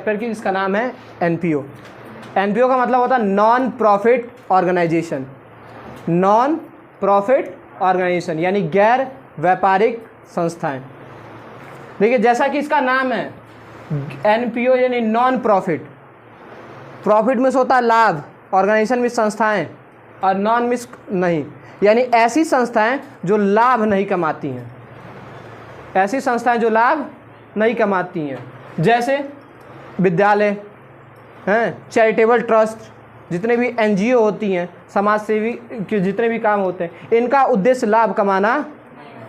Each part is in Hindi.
चैप्टर की, जिसका नाम है एनपीओ। एनपीओ का मतलब होता है non profit organisation. Non profit organisation यानी गैर व्यापारिक संस्थाएं। देखिए जैसा कि इसका नाम है एनपीओ यानी नॉन प्रॉफिट। प्रॉफिट में होता है लाभ, ऑर्गेनाइजेशन में संस्थाएं, और नॉन मिस नहीं, यानी ऐसी संस्थाएं जो लाभ नहीं कमाती हैं। ऐसी संस्थाएं जो लाभ नहीं कमाती हैं, जैसे विद्यालय हैं, चैरिटेबल ट्रस्ट, जितने भी एनजीओ होती हैं, समाज सेवी के जितने भी काम होते हैं, इनका उद्देश्य लाभ कमाना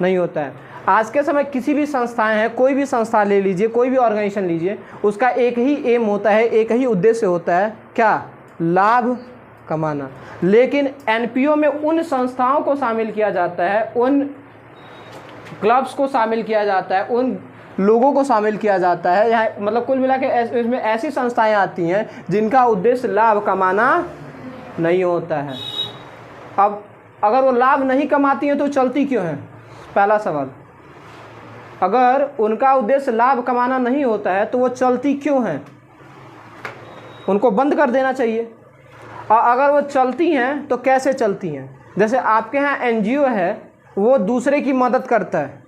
नहीं होता है। आज के समय किसी भी संस्थाएं हैं, कोई भी संस्था ले लीजिए, कोई भी ऑर्गेनाइजेशन लीजिए, उसका एक ही एम होता है, एक ही उद्देश्य होता है, क्या? लाभ कमाना। लेकिन एनपीओ में उन संस्थाओं को शामिल किया जाता है, उन क्लब्स को शामिल किया जाता है, उन लोगों को शामिल किया जाता है, यहाँ मतलब कुल मिला के इसमें ऐसी संस्थाएं आती हैं जिनका उद्देश्य लाभ कमाना नहीं होता है। अब अगर वो लाभ नहीं कमाती हैं तो चलती क्यों हैं? पहला सवाल, अगर उनका उद्देश्य लाभ कमाना नहीं होता है तो वो चलती क्यों हैं? उनको बंद कर देना चाहिए। और अगर वो चलती हैं तो कैसे चलती हैं? जैसे आपके यहाँ एनजीओ है, वो दूसरे की मदद करता है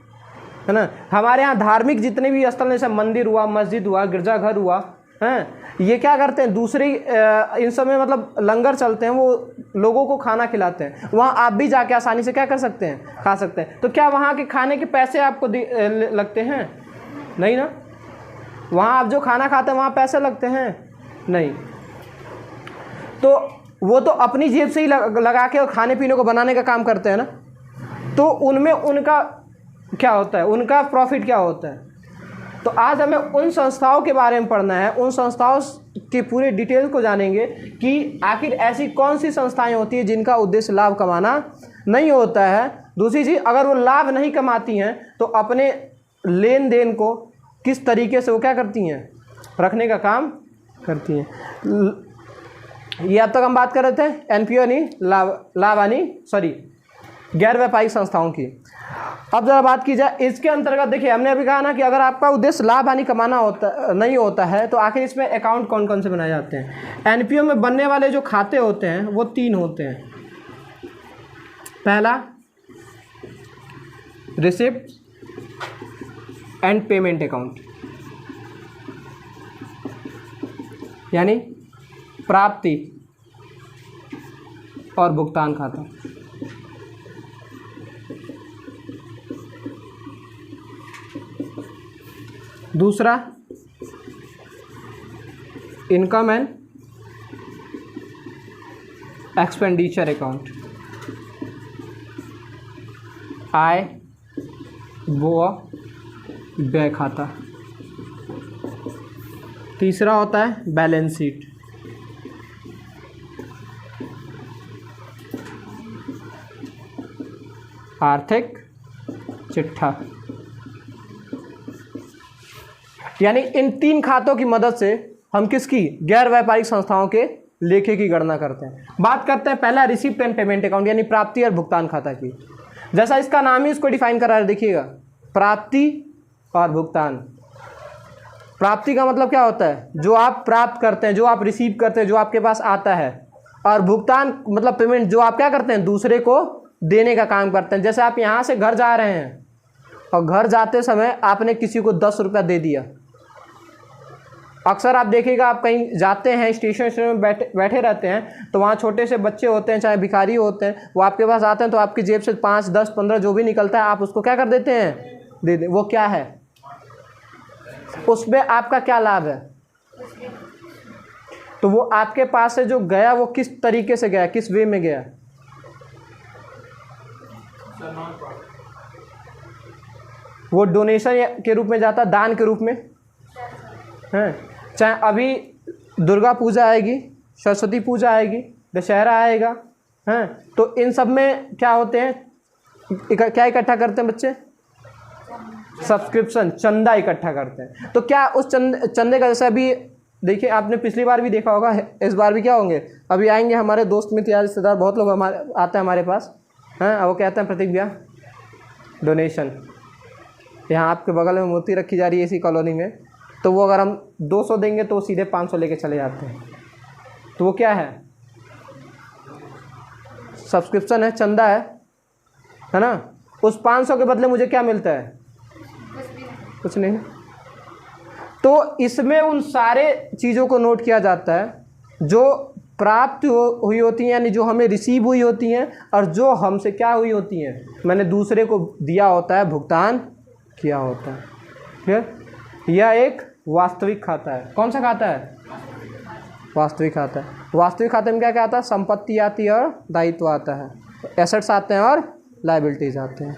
ना। हमारे यहाँ धार्मिक जितने भी स्थल, जैसे मंदिर हुआ, मस्जिद हुआ, गिरजाघर हुआ, हैं, ये क्या करते हैं? दूसरे इन सब में मतलब लंगर चलते हैं, वो लोगों को खाना खिलाते हैं। वहाँ आप भी जाके आसानी से क्या कर सकते हैं? खा सकते हैं। तो क्या वहाँ के खाने के पैसे आपको लगते हैं? नहीं ना। वहाँ आप जो खाना खाते हैं वहाँ पैसे लगते हैं? नहीं। तो वो तो अपनी जेब से ही लगा के और खाने पीने को बनाने का काम करते हैं ना। तो उनमें उनका क्या होता है? उनका प्रॉफिट क्या होता है? तो आज हमें उन संस्थाओं के बारे में पढ़ना है, उन संस्थाओं के पूरे डिटेल को जानेंगे कि आखिर ऐसी कौन सी संस्थाएं होती हैं जिनका उद्देश्य लाभ कमाना नहीं होता है। दूसरी चीज़, अगर वो लाभ नहीं कमाती हैं तो अपने लेन देन को किस तरीके से वो क्या करती हैं? रखने का काम करती हैं। ये अब तक हम बात कर रहे थे एनपीओ यानी गैर व्यापारिक संस्थाओं की। अब जरा बात की जाए इसके अंतर्गत। देखिए हमने अभी कहा ना कि अगर आपका उद्देश्य लाभ हानि कमाना नहीं होता है तो आखिर इसमें अकाउंट कौन कौन से बनाए जाते हैं? एनपीओ में बनने वाले जो खाते होते हैं वो 3 होते हैं। पहला, रिसिप्ट एंड पेमेंट अकाउंट, यानी प्राप्ति और भुगतान खाता। दूसरा, इनकम एंड एक्सपेंडिचर अकाउंट, आय व व्यय खाता। तीसरा होता है बैलेंस शीट। आर्थिक चिट्ठा। यानी इन 3 खातों की मदद से हम किसकी? गैर व्यापारिक संस्थाओं के लेखे की गणना करते हैं। बात करते हैं पहला रिसिप्ट एंड पेमेंट अकाउंट यानी प्राप्ति और भुगतान खाता की। जैसा इसका नाम ही इसको डिफाइन करा है, देखिएगा, प्राप्ति और भुगतान। प्राप्ति का मतलब क्या होता है? जो आप प्राप्त करते हैं, जो आप रिसीव करते हैं, जो आपके पास आता है। और भुगतान मतलब पेमेंट, जो आप क्या करते हैं? दूसरे को देने का काम करते हैं। जैसे आप यहाँ से घर जा रहे हैं और घर जाते समय आपने किसी को 10 रुपया दे दिया। अक्सर आप देखिएगा, आप कहीं जाते हैं, स्टेशन में बैठे रहते हैं, तो वहाँ छोटे से बच्चे होते हैं, चाहे भिखारी होते हैं, वो आपके पास आते हैं तो आपकी जेब से 5, 10, 15 जो भी निकलता है आप उसको क्या कर देते हैं? दे दे। वो क्या है? उसमें आपका क्या लाभ है? तो वो आपके पास से जो गया वो किस तरीके से गया, किस वे में गया? वो डोनेशन के रूप में जाता, दान के रूप में है। चाहे अभी दुर्गा पूजा आएगी, सरस्वती पूजा आएगी, दशहरा आएगा, हैं, तो इन सब में क्या होते हैं? क्या इकट्ठा करते हैं बच्चे? सब्सक्रिप्शन, चंदा इकट्ठा करते हैं। तो क्या उस चंदे का, जैसे अभी देखिए आपने पिछली बार भी देखा होगा, इस बार भी क्या होंगे? अभी आएंगे हमारे दोस्त मित्र यार रिश्तेदार, बहुत लोग हमारे आते हैं हमारे पास, हैं, वो कहते हैं प्रतीक भैया डोनेशन। यहाँ आपके बगल में मूर्ति रखी जा रही है इसी कॉलोनी में, तो वो अगर हम 200 देंगे तो वो सीधे 500 लेके चले जाते हैं। तो वो क्या है, सब्सक्रिप्शन है, चंदा है ना। उस 500 के बदले मुझे क्या मिलता है, कुछ नहीं ना। तो इसमें उन सारे चीज़ों को नोट किया जाता है जो प्राप्त हुई होती हैं, यानी जो हमें रिसीव हुई होती हैं, और जो हमसे क्या हुई होती हैं, मैंने दूसरे को दिया होता है, भुगतान किया होता है। ठीक है, यह एक वास्तविक खाता है। कौन सा खाता है, वास्तविक खाता है। वास्तविक खाते में क्या क्या आता है, संपत्ति आती है और दायित्व आता है, एसेट्स आते हैं और लायबिलिटीज आते हैं।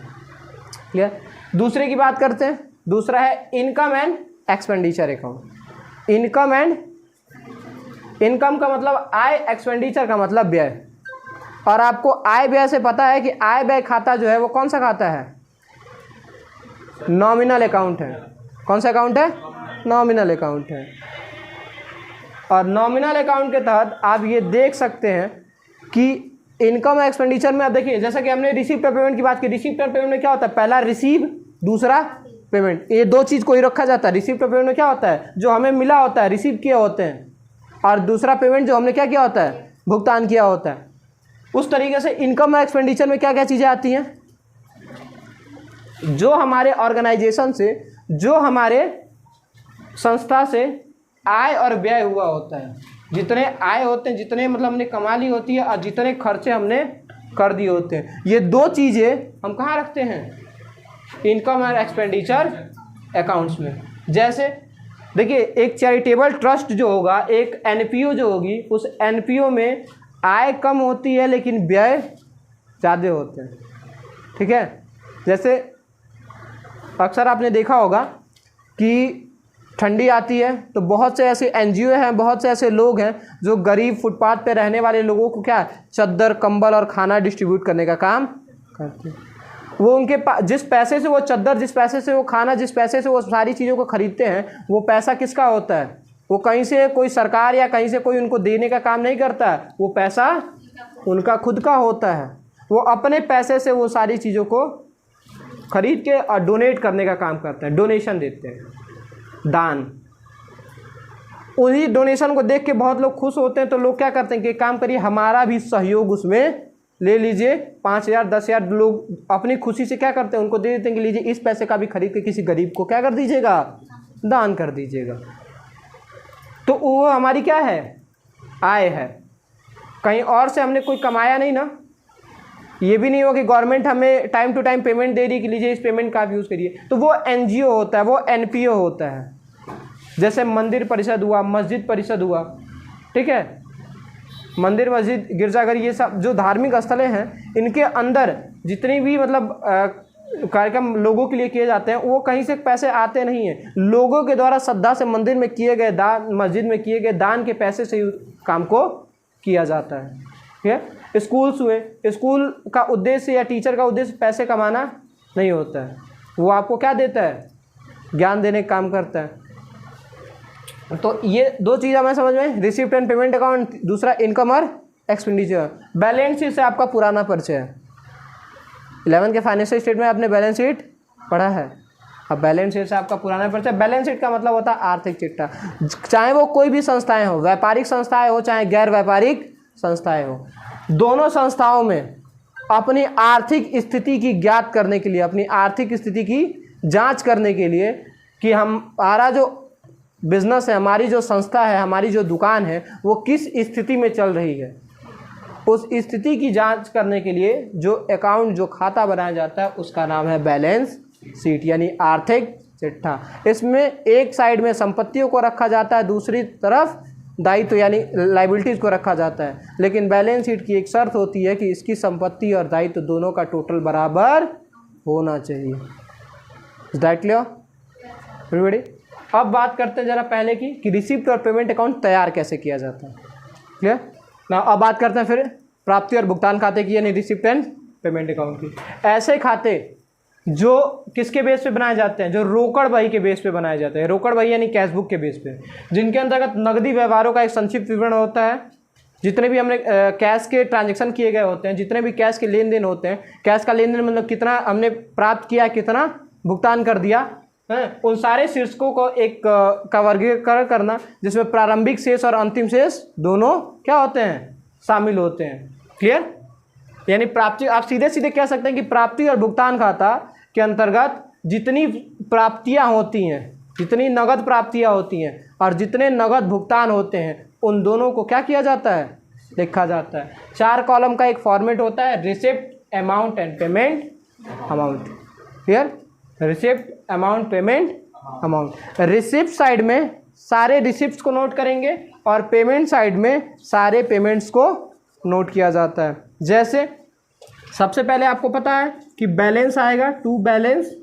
ठीक है, दूसरे की बात करते हैं। दूसरा है income and expenditure account. Income का मतलब आय, एक्सपेंडिचर का मतलब व्यय। और आपको आय व्यय से पता है कि आय व्यय खाता जो है वो कौन सा खाता है, नॉमिनल अकाउंट है। कौन सा अकाउंट है, नॉमिनल अकाउंट है। और नॉमिनल अकाउंट के तहत आप ये देख सकते हैं कि इनकम एक्सपेंडिचर में आप देखिए, जैसा कि हमने रिसीप्ट और पेमेंट की बात की। रिसीप्ट और पेमेंट में क्या होता है, पहला रिसीव, दूसरा पेमेंट। ये दो चीज़ को ही रखा जाता है। रिसीप्ट और पेमेंट में क्या होता है, जो हमें मिला होता है, रिसीव किए होते हैं, और दूसरा पेमेंट जो हमने क्या किया होता है, भुगतान किया होता है। उस तरीके से इनकम और एक्सपेंडिचर में क्या क्या चीज़ें आती हैं, जो हमारे ऑर्गेनाइजेशन से, जो हमारे संस्था से आय और व्यय हुआ होता है। जितने आय होते हैं, जितने मतलब हमने कमा ली होती है, और जितने खर्चे हमने कर दिए होते हैं, ये दो चीज़ें हम कहाँ रखते हैं, इनकम और एक्सपेंडिचर अकाउंट्स में। जैसे देखिए, एक चैरिटेबल ट्रस्ट जो होगा, एक एनपीओ जो होगी, उस एनपीओ में आय कम होती है लेकिन व्यय ज़्यादा होते हैं। ठीक है, जैसे अक्सर आपने देखा होगा कि ठंडी आती है तो बहुत से ऐसे एनजीओ हैं, बहुत से ऐसे लोग हैं जो गरीब फुटपाथ पे रहने वाले लोगों को क्या, चद्दर, कंबल और खाना डिस्ट्रीब्यूट करने का काम करते हैं। वो उनके पास जिस पैसे से वो चद्दर, जिस पैसे से वो खाना, जिस पैसे से वो सारी चीज़ों को खरीदते हैं, वो पैसा किसका होता है, वो कहीं से कोई सरकार या कहीं से कोई उनको देने का काम नहीं करता है, वो पैसा उनका खुद का होता है। वो अपने पैसे से वो सारी चीज़ों को खरीद के और डोनेट करने का काम करते हैं, डोनेशन देते हैं, दान। उन्हीं डोनेशन को देख के बहुत लोग खुश होते हैं, तो लोग क्या करते हैं कि काम करिए, हमारा भी सहयोग उसमें ले लीजिए। 5,000 10,000 लोग अपनी खुशी से क्या करते हैं, उनको दे देते हैं कि लीजिए, इस पैसे का भी खरीद के किसी गरीब को क्या कर दीजिएगा, दान कर दीजिएगा। तो वो हमारी क्या है, आय है। कहीं और से हमने कोई कमाया नहीं ना। ये भी नहीं हो कि गवर्नमेंट हमें टाइम टू टाइम पेमेंट दे रही कि लीजिए इस पेमेंट का आप यूज़ करिए। तो वो एनजीओ होता है, वो एनपीओ होता है। जैसे मंदिर परिषद हुआ, मस्जिद परिषद हुआ, ठीक है, मंदिर, मस्जिद, गिरजाघर, ये सब जो धार्मिक स्थलें हैं, इनके अंदर जितनी भी मतलब कार्यक्रम लोगों के लिए किए जाते हैं, वो कहीं से पैसे आते नहीं हैं। लोगों के द्वारा श्रद्धा से मंदिर में किए गए दान, मस्जिद में किए गए दान के पैसे से काम को किया जाता है। ठीक है, स्कूल्स हुए, स्कूल का उद्देश्य या टीचर का उद्देश्य पैसे कमाना नहीं होता है, वो आपको क्या देता है, ज्ञान देने का काम करता है। तो ये दो चीज़ हमें समझ में, रिसिप्ट एंड पेमेंट अकाउंट, दूसरा इनकम और एक्सपेंडिचर। बैलेंस शीट से आपका पुराना परिचय है। 11 के फाइनेंशियल स्टेटमेंट आपने बैलेंस शीट पढ़ा है। अब बैलेंस शीट से आपका पुराना परिचय। बैलेंस शीट का मतलब होता है आर्थिक चिट्ठा। चाहे वो कोई भी संस्थाएं हो, व्यापारिक संस्थाएं हो चाहे गैर व्यापारिक संस्थाएं हो, दोनों संस्थाओं में अपनी आर्थिक स्थिति की ज्ञात करने के लिए, अपनी आर्थिक स्थिति की जांच करने के लिए कि हमारा जो बिजनेस है, हमारी जो संस्था है, हमारी जो दुकान है, वो किस स्थिति में चल रही है, उस स्थिति की जांच करने के लिए जो अकाउंट, जो खाता बनाया जाता है, उसका नाम है बैलेंस शीट, यानी आर्थिक चिट्ठा। इसमें एक साइड में संपत्तियों को रखा जाता है, दूसरी तरफ दायित्व यानी लाइबिलिटीज़ को रखा जाता है। लेकिन बैलेंस शीट की एक शर्त होती है कि इसकी संपत्ति और दायित्व दोनों का टोटल बराबर होना चाहिए। Is that clear everybody? अब बात करते हैं जरा पहले की कि रिसिप्ट और पेमेंट अकाउंट तैयार कैसे किया जाता है। क्लियर ना? अब बात करते हैं फिर प्राप्ति और भुगतान खाते की, यानी रिसिप्ट एंड पेमेंट अकाउंट की। ऐसे खाते जो किसके बेस पे बनाए जाते हैं, जो रोकड़ बही के बेस पे बनाए जाते हैं। रोकड़ बही यानी कैश बुक के बेस पे, जिनके अंतर्गत नकदी व्यवहारों का एक संक्षिप्त विवरण होता है। जितने भी हमने कैश के ट्रांजैक्शन किए गए होते हैं, जितने भी कैश के लेन देन होते हैं, कैश का लेन देन मतलब कितना हमने प्राप्त किया, कितना भुगतान कर दिया, हैं, उन सारे शीर्षकों को एक का वर्गीकरण करना जिसमें प्रारंभिक शेष और अंतिम शेष दोनों क्या होते हैं, शामिल होते हैं। क्लियर? यानी प्राप्ति, आप सीधे सीधे कह सकते हैं कि प्राप्ति और भुगतान खाता के अंतर्गत जितनी प्राप्तियां होती हैं, जितनी नगद प्राप्तियां होती हैं और जितने नगद भुगतान होते हैं, उन दोनों को क्या किया जाता है, लिखा जाता है। 4 कॉलम का एक फॉर्मेट होता है, receipt, amount and payment amount. Clear? Receipt, amount, payment amount. Receipt side में सारे रिसिप्ट्स को नोट करेंगे और पेमेंट साइड में सारे पेमेंट्स को नोट किया जाता है। जैसे सबसे पहले आपको पता है कि बैलेंस आएगा, टू बैलेंस,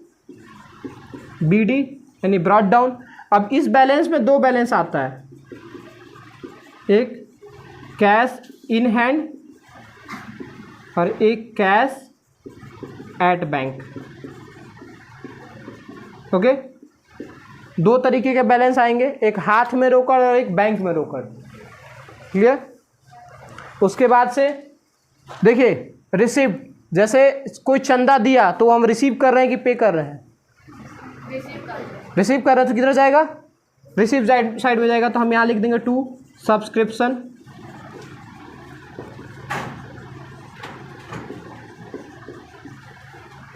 बीडी यानी ब्रॉट डाउन। अब इस बैलेंस में 2 बैलेंस आता है, एक कैश इन हैंड और एक कैश एट बैंक। ओके, 2 तरीके के बैलेंस आएंगे, एक हाथ में रोकड़ और एक बैंक में रोकड़। क्लियर? उसके बाद से देखिए रिसिप्ट, जैसे कोई चंदा दिया तो हम रिसीव कर रहे हैं कि पे कर रहे हैं, रिसीव कर रहे हैं, तो किधर जाएगा, रिसीव साइड में जाएगा। तो हम यहाँ लिख देंगे टू सब्सक्रिप्शन।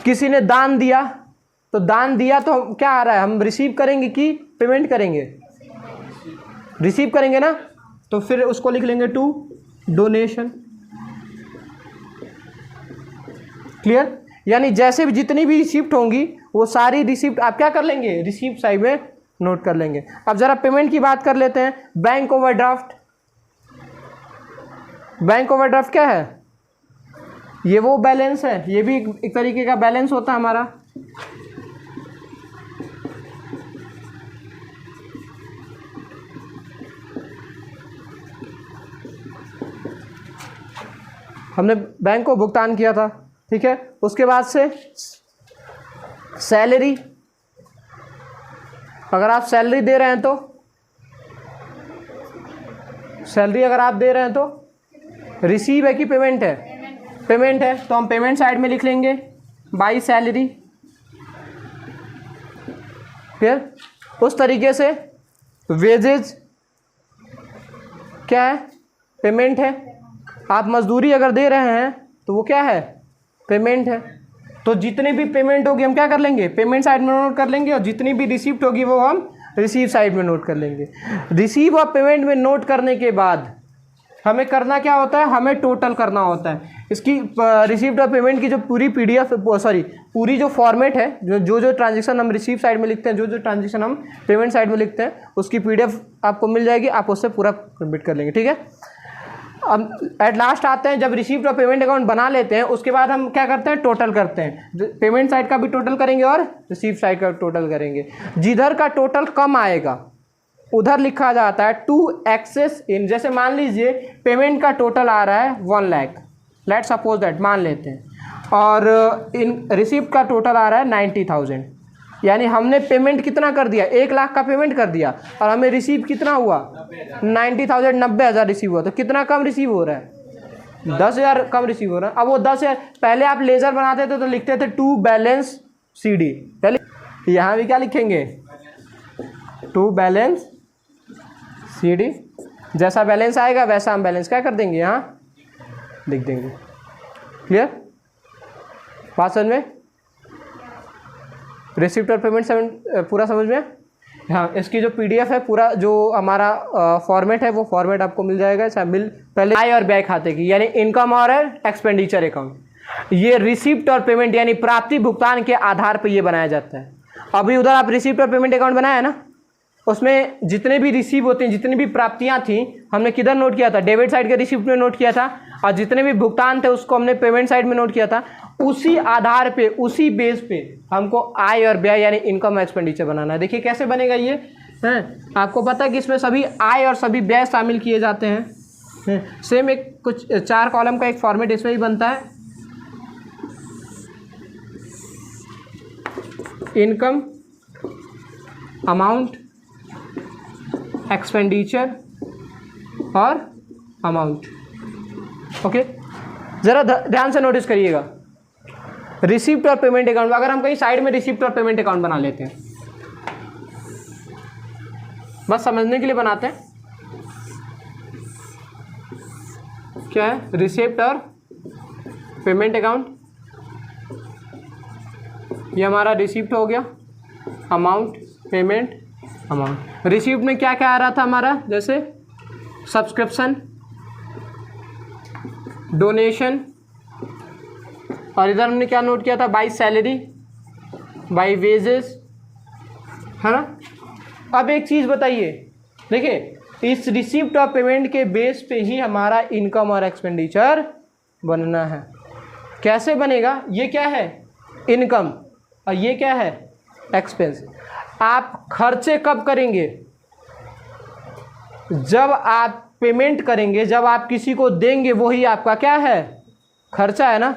किसी ने दान दिया, तो दान दिया तो क्या आ रहा है, हम रिसीव करेंगे कि पेमेंट करेंगे, रिसीव करेंगे ना, तो फिर उसको लिख लेंगे टू डोनेशन। क्लियर? यानी जैसे भी जितनी भी रिसिप्ट होंगी वो सारी रिसिप्ट आप क्या कर लेंगे, रिसिप्ट साइड में नोट कर लेंगे। अब जरा पेमेंट की बात कर लेते हैं। बैंक ओवरड्राफ्ट, बैंक ओवरड्राफ्ट क्या है, ये वो बैलेंस है, ये भी एक तरीके का बैलेंस होता है हमारा। हमने बैंक को भुगतान किया था, ठीक है। उसके बाद से सैलरी, अगर आप सैलरी दे रहे हैं तो सैलरी अगर आप दे रहे हैं तो रिसीव है कि पेमेंट है, पेमेंट है, तो हम पेमेंट साइड में लिख लेंगे बाई सैलरी। फिर उस तरीके से वेजेज क्या है, पेमेंट है। आप मजदूरी अगर दे रहे हैं तो वो क्या है, पेमेंट है। तो जितनी भी पेमेंट होगी हम क्या कर लेंगे, पेमेंट साइड में नोट कर लेंगे, और जितनी भी रिसीप्ट होगी वो हम रिसीव साइड में नोट कर लेंगे। रिसीव और पेमेंट में नोट करने के बाद हमें करना क्या होता है, हमें टोटल करना होता है। इसकी रिसीप्ट और पेमेंट की जो पूरी पीडीएफ, सॉरी पूरी जो फॉर्मेट है, जो ट्रांजेक्शन हम रिसीव साइड में लिखते हैं, जो ट्रांजेक्शन हम पेमेंट साइड में लिखते हैं, उसकी पीडीएफ आपको मिल जाएगी, आप उससे पूरा कंप्लीट कर लेंगे, ठीक है। अब एट लास्ट आते हैं, जब रिसीप्ट और पेमेंट अकाउंट बना लेते हैं उसके बाद हम क्या करते हैं, टोटल करते हैं। पेमेंट साइड का भी टोटल करेंगे और रिसीव साइड का टोटल करेंगे। जिधर का टोटल कम आएगा उधर लिखा जाता है टू एक्सेस इन। जैसे मान लीजिए पेमेंट का टोटल आ रहा है 1 लाख, लेट सपोज दैट, मान लेते हैं, और इन रिसीप्ट का टोटल आ रहा है 90,000, यानी हमने पेमेंट कितना कर दिया, 1 लाख का पेमेंट कर दिया और हमें रिसीव कितना हुआ, 90,000, 90,000 रिसीव हुआ। तो कितना कम रिसीव हो रहा है, 10,000 कम रिसीव हो रहा है। अब वो 10,000, पहले आप लेजर बनाते थे तो लिखते थे टू बैलेंस CD, पहले यहाँ भी क्या लिखेंगे, टू बैलेंस CD। जैसा बैलेंस आएगा वैसा हम बैलेंस क्या कर देंगे, यहाँ लिख देंगे। क्लियर, बात समझ में, रिसिप्ट और पेमेंट पूरा समझ में। हाँ, इसकी जो पीडीएफ है, पूरा जो हमारा फॉर्मेट है, वो फॉर्मेट आपको मिल जाएगा। पहले आय और व्यय खाते की, यानी इनकम और एक्सपेंडिचर अकाउंट, ये रिसिप्ट और पेमेंट यानी प्राप्ति भुगतान के आधार पर ये बनाया जाता है। अभी उधर आप रिसिप्ट और पेमेंट अकाउंट बनाया है ना, उसमें जितने भी रिसीव होते हैं, जितनी भी प्राप्तियां थी, हमने किधर नोट किया था, डेबिट साइड के रिसिप्ट में नोट किया था, और जितने भी भुगतान थे उसको हमने पेमेंट साइड में नोट किया था। उसी आधार पे, उसी बेस पे हमको आय और व्यय यानी इनकम एक्सपेंडिचर बनाना है। देखिए कैसे बनेगा ये है, आपको पता है कि इसमें सभी आय और सभी व्यय शामिल किए जाते हैं। सेम एक कुछ 4 कॉलम का एक फॉर्मेट इसमें भी बनता है, इनकम, अमाउंट, एक्सपेंडिचर और अमाउंट। ओके, ज़रा ध्यान से नोटिस करिएगा। रिसिप्ट और पेमेंट अकाउंट, अगर हम कहीं साइड में रिसिप्ट और पेमेंट अकाउंट बना लेते हैं बस समझने के लिए बनाते हैं। क्या है रिसिप्ट और पेमेंट अकाउंट, ये हमारा रिसिप्ट हो गया, अमाउंट पेमेंट अमाउंट। रिसिप्ट में क्या क्या आ रहा था हमारा, जैसे सब्सक्रिप्शन, डोनेशन, और इधर हमने क्या नोट किया था, बाई सैलरी, बाई वेजेस, है ना। अब एक चीज़ बताइए, देखिए इस रिसिप्ट ऑफ पेमेंट के बेस पे ही हमारा इनकम और एक्सपेंडिचर बनना है। कैसे बनेगा, ये क्या है इनकम और ये क्या है एक्सपेंस। आप खर्चे कब करेंगे, जब आप पेमेंट करेंगे, जब आप किसी को देंगे वही आपका क्या है खर्चा है ना।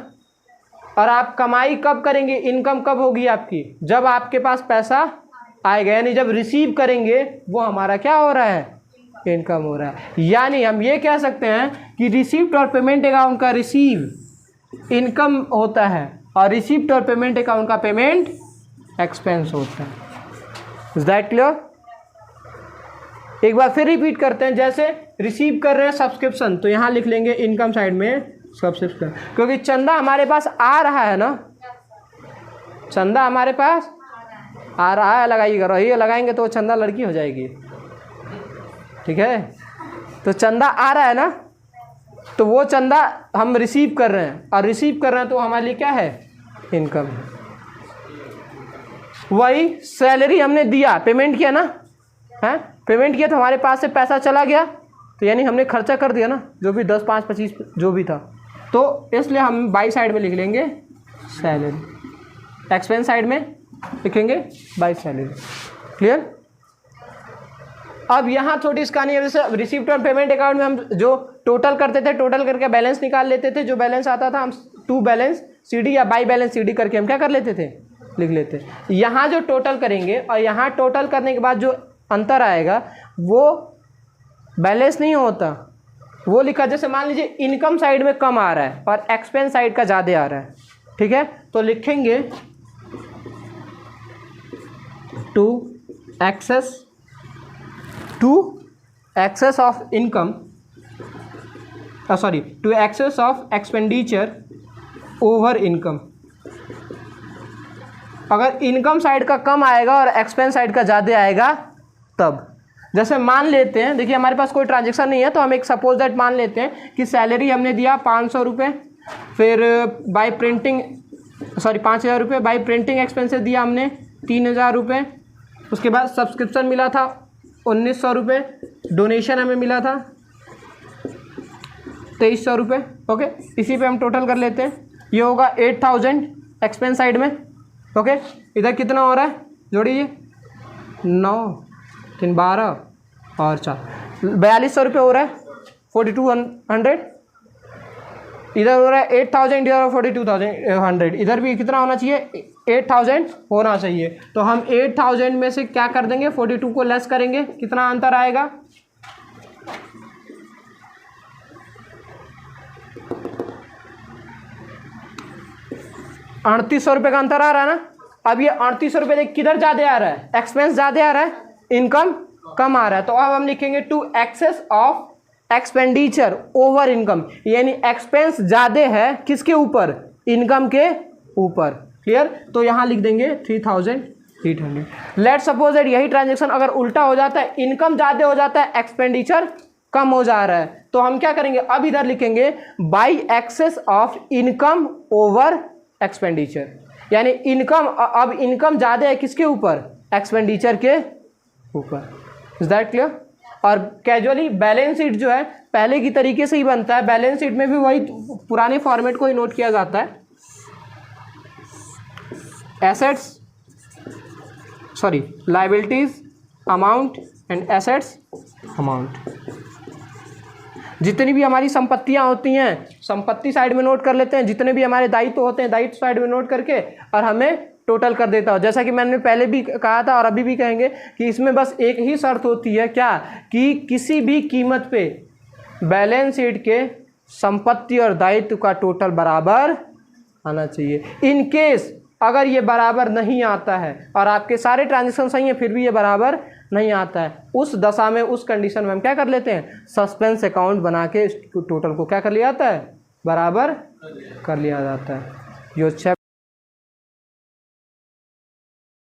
और आप कमाई कब करेंगे, इनकम कब होगी आपकी, जब आपके पास पैसा आएगा, यानी जब रिसीव करेंगे वो हमारा क्या हो रहा है इनकम हो रहा है। यानी हम ये कह सकते हैं कि रिसीप्ट और पेमेंट अकाउंट का रिसीव इनकम होता है और रिसीप्ट और पेमेंट अकाउंट का पेमेंट एक्सपेंस होता है। Is that clear. एक बार फिर रिपीट करते हैं, जैसे रिसीव कर रहे हैं सब्सक्रिप्शन तो यहाँ लिख लेंगे इनकम साइड में सब्सक्रिप्शन, क्योंकि चंदा हमारे पास आ रहा है ना, चंदा हमारे पास आ रहा है, लगाइएगा, रही लगाएंगे तो चंदा लड़की हो जाएगी, ठीक है। तो चंदा आ रहा है ना, तो वो चंदा हम रिसीव कर रहे हैं और रिसीव कर रहे हैं तो हमारे लिए क्या है इनकम है। वही सैलरी हमने दिया, पेमेंट किया ना, है पेमेंट किया तो हमारे पास से पैसा चला गया, तो यानी हमने खर्चा कर दिया ना, जो भी 10, 5, 25 जो भी था, तो इसलिए हम बाई साइड में लिख लेंगे सैलरी, एक्सपेंस साइड में लिखेंगे बाई सैलरी। क्लियर। अब यहाँ छोटी सी कहानी है, जैसे रिसिप्ट और पेमेंट अकाउंट में हम जो टोटल करते थे, टोटल करके बैलेंस निकाल लेते थे, जो बैलेंस आता था हम टू बैलेंस सीडी या बाई बैलेंस सीडी करके हम क्या कर लेते थे लिख लेते। यहाँ जो टोटल करेंगे और यहाँ टोटल करने के बाद जो अंतर आएगा वो बैलेंस नहीं होता, वो लिखा, जैसे मान लीजिए इनकम साइड में कम आ रहा है और एक्सपेंस साइड का ज़्यादा आ रहा है, ठीक है, तो लिखेंगे to excess of income, sorry to excess of expenditure over income. अगर इनकम साइड का कम आएगा और एक्सपेंस साइड का ज़्यादा आएगा तब, जैसे मान लेते हैं, देखिए हमारे पास कोई ट्रांजेक्शन नहीं है तो हम एक सपोज दैट मान लेते हैं कि सैलरी हमने दिया 500 रुपये, फिर बाय प्रिंटिंग 5,000 रुपये, बाय प्रिंटिंग एक्सपेंसेस दिया हमने 3,000 रुपये, उसके बाद सब्सक्रिप्शन मिला था 1,900 रुपये, डोनेशन हमें मिला था 2,300 रुपये। ओके, इसी पे हम टोटल कर लेते हैं, ये होगा 8,000 एक्सपेंस साइड में। ओके, इधर कितना हो रहा है जोड़िए, 9, 3, 12 और 4, 4,200 रुपये हो रहा है, 4,200। इधर हो रहा है 8,000, इधर 42,100, इधर भी कितना होना चाहिए 8,000 होना चाहिए। तो हम 8,000 में से क्या कर देंगे 42 को लेस करेंगे, कितना अंतर आएगा 3,800 रुपये का अंतर आ रहा है ना। अब ये 3,800 रुपये किधर ज़्यादा आ रहा है, एक्सपेंस ज़्यादा आ रहा है, इनकम कम आ रहा है। तो अब हम लिखेंगे to excess of expenditure over income, यानी एक्सपेंस ज़्यादा है किसके ऊपर, इनकम के ऊपर। क्लियर। तो यहाँ लिख देंगे 3,800। लेट सपोज दैट यही ट्रांजेक्शन अगर उल्टा हो जाता है, इनकम ज़्यादा हो जाता है, एक्सपेंडिचर कम हो जा रहा है, तो हम क्या करेंगे, अब इधर लिखेंगे by excess of income over expenditure, यानी इनकम, अब इनकम ज़्यादा है किसके ऊपर, एक्सपेंडिचर के ऊपर। Is that clear. और कैजुअली बैलेंस शीट जो है पहले की तरीके से ही बनता है, बैलेंस शीट में भी वही पुराने फॉर्मेट को ही नोट किया जाता है, assets sorry liabilities amount and assets amount. जितनी भी हमारी संपत्तियां होती हैं संपत्ति साइड में नोट कर लेते हैं, जितने भी हमारे दायित्व होते हैं दायित्व साइड में नोट करके और हमें टोटल कर देता हो। जैसा कि मैंने पहले भी कहा था और अभी भी कहेंगे कि इसमें बस एक ही शर्त होती है, क्या, कि किसी भी कीमत पे बैलेंस शीट के संपत्ति और दायित्व का टोटल बराबर आना चाहिए। इन केस अगर ये बराबर नहीं आता है और आपके सारे ट्रांजेक्शन सही हैं फिर भी ये बराबर नहीं आता है, उस दशा में, उस कंडीशन में हम क्या कर लेते हैं, सस्पेंस अकाउंट बना के टोटल को क्या कर लिया जाता है, बराबर कर लिया जाता है। जो 6